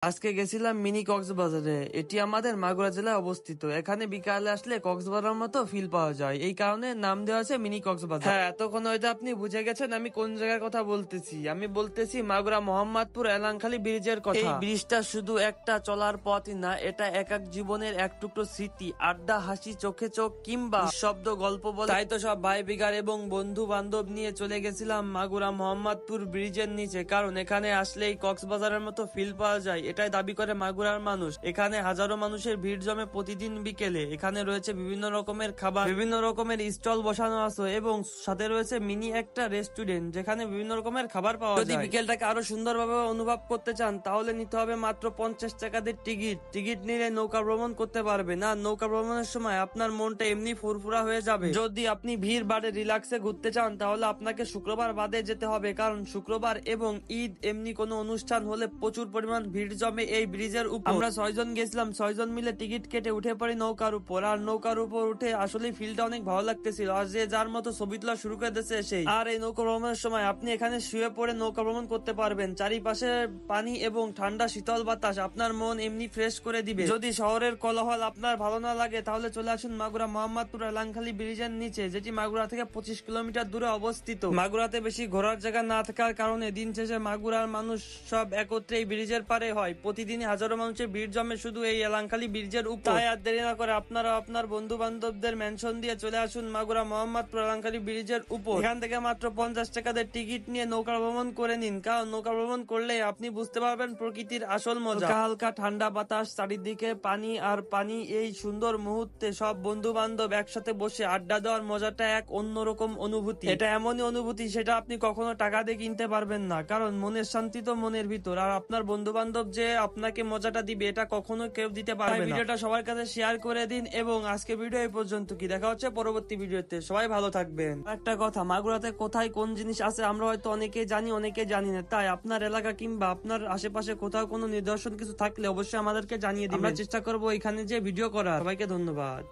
আজকে গেছিলাম মিনি কক্সবাজারে। এটি আমাদের মাগুরা জেলায় অবস্থিত। এখানে বিকালে আসলে কক্সবাজারের মতো ফিল পাওয়া যায়, এই কারণে নাম দেওয়া আছে মিনি কক্সবাজার। হ্যাঁ, এতক্ষণ হয়তো আপনি বুঝে গেছেন আমি কোন জায়গার কথা বলতেছি। আমি বলতেছি মাগুরা মোহাম্মদপুর এলাংখালী ব্রিজের কথা। এই ব্রিজটা শুধু একটা চলার পথই না, এটা এক এক জীবনের এক টুকরো স্মৃতি, আড্ডা, হাসি, চোখে চোখ কিংবা শব্দ গল্প বলে। তাই তো সব ভাই বিগার এবং বন্ধু বান্ধব নিয়ে চলে গেছিলাম মাগুরা মোহাম্মদপুর ব্রিজের নিচে, কারণ এখানে আসলেই কক্সবাজারের মতো ফিল পাওয়া যায়, এটাই দাবি করে মাগুরার মানুষ। এখানে হাজারো মানুষের ভিড় জমে প্রতিদিন বিকেলে। এখানে রয়েছে বিভিন্ন রকমের খাবার, বিভিন্ন রকমের স্টল বসানো আছে এবং সাথে রয়েছে মিনি একটা রেস্টুরেন্ট যেখানে বিভিন্ন রকমের খাবার পাওয়া যায়। যদি বিকেলটাকে আরো সুন্দরভাবে অনুভব করতে চান তাহলে নিতে হবে মাত্র 50 টাকা দিয়ে টিকিট নিলে নৌকা ভ্রমণ করতে পারবে না। নৌকা ভ্রমণের সময় আপনার মনটা এমনি ফুরফুরা হয়ে যাবে। যদি আপনি ভিড় বাদে রিল্যাক্সে ঘুরতে চান তাহলে আপনাকে শুক্রবার বাদে যেতে হবে, কারণ শুক্রবার এবং ঈদ এমনি কোনো অনুষ্ঠান হলে প্রচুর পরিমাণ ভিড় জমে এই ব্রিজের উপর। আমরা 6 জন গেছিলাম, 6 জন মিলে টিকিট কেটে উঠে পড়ি নৌকার উপর। আর নৌকার উপর উঠে আসলে ফিলটা অনেক ভালো লাগতেছিল, আর যে যার মতো ছবি তোলা শুরু করে দিয়েছে সেই। আর এই নৌকা ভ্রমণের সময় আপনি এখানে শুয়ে পড়ে নৌকা ভ্রমণ করতে পারবেন। চারিপাশে পানি এবং ঠান্ডা শীতল বাতাস আপনার মন এমনি ফ্রেশ করে দিবে। যদি শহরের কোলাহল আপনার ভালো না লাগে তাহলে চলে আসুন মাগুরা মোহাম্মদপুর এলাংখালী ব্রিজের নিচে, যেটি মাগুরা থেকে 25 কিলোমিটার দূরে অবস্থিত। মাগুরাতে বেশি ঘোরার জায়গা না থাকার কারণে দিন শেষে মাগুরার মানুষ সব একত্রে এই ব্রিজের পারে হয়। প্রতিদিন হাজারো মানুষের ভিড় জমে শুধু এই এলাংখালী ব্রিজের উপর। তাই আর দেরি না করে আপনারা আপনার বন্ধু বান্ধবদের মেনশন দিয়ে চলে আসুন মাগুরা মোহাম্মদপুর এলাংখালী ব্রিজের উপর। এখান থেকে মাত্র 50 টাকা দিয়ে টিকিট নিয়ে নৌকা ভ্রমণ করে নিন, কারণ নৌকা ভ্রমণ করলে আপনি বুঝতে পারবেন প্রকৃতির আসল মজা। হালকা ঠান্ডা বাতাস, চারিদিকে পানি আর পানি, এই সুন্দর মুহূর্তে সব বন্ধু বান্ধব একসাথে বসে আড্ডা দেওয়ার মজাটা এক অন্যরকম অনুভূতি। এটা এমনই অনুভূতি সেটা আপনি কখনো টাকা দিয়ে কিনতে পারবেন না, কারণ মনের শান্তি তো মনের ভিতর। আর আপনার বন্ধু বান্ধব যে আপনাকে মজাটা দিবে এটা কখনো কেউ দিতে পারবে না। ভিডিওটা সবার কাছে শেয়ার করে দিন এবং আজকে ভিডিও এই পর্যন্ত। কি দেখা হচ্ছে পরবর্তী ভিডিওতে, সবাই ভালো থাকবেন। একটা কথা, মাগুরাতে কোথায় কোন জিনিস আছে আমরা হয়তো অনেকে জানি অনেকে জানি না, তাই আপনার এলাকা কিংবা আপনার আশেপাশে কোথাও কোনো নিদর্শন কিছু থাকলে অবশ্যই আমাদেরকে জানিয়ে দিন। আমরা চেষ্টা করবো এখানে যে ভিডিও করার। সবাইকে ধন্যবাদ।